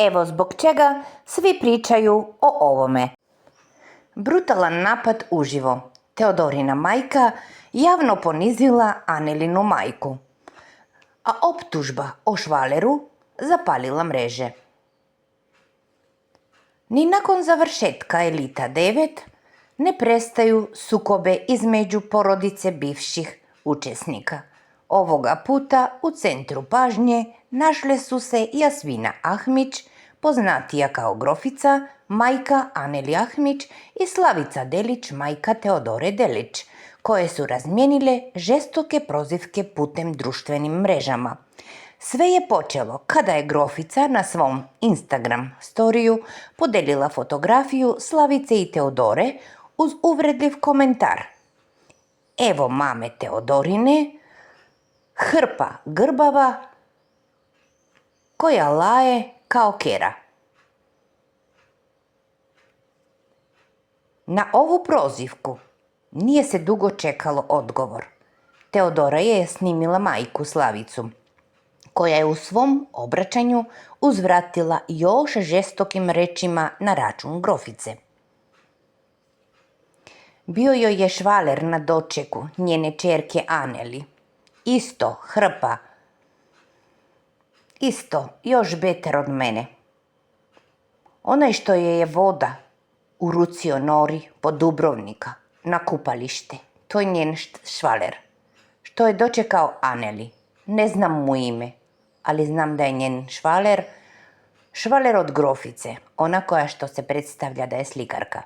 Evo zbog čega svi pričaju o ovome. Brutalan napad uživo. Teodorina majka javno ponizila Anelinu majku, a optužba o švaleru zapalila mreže. Ni nakon završetka Elita 9 ne prestaju sukobe između porodice bivših učesnika. Ovoga puta u centru pažnje našle su se Jasmina Ahmić, poznatija kao Grofica, majka Aneli Ahmić, i Slavica Delić, majka Teodore Delić, koje su razmijenile žestoke prozivke putem društvenim mrežama. Sve je počelo kada je Grofica na svom Instagram storiju podelila fotografiju Slavice i Teodore uz uvredljiv komentar: "Evo mame Teodorine, hrpa grbava koja laje kao kera." Na ovu prozivku nije se dugo čekalo odgovor. Teodora je snimila majku Slavicu, koja je u svom obraćanju uzvratila još žestokim rečima na račun Grofice. Bio joj je švaler na dočeku njene ćerke Aneli. Isto hrpa, isto još beter od mene. Onaj što je voda urucio Nori pod Dubrovnika na kupalište, to je njen švaler. Što je dočekao Aneli, ne znam mu ime, ali znam da je njen švaler od Grofice, ona koja što se predstavlja da je slikarka.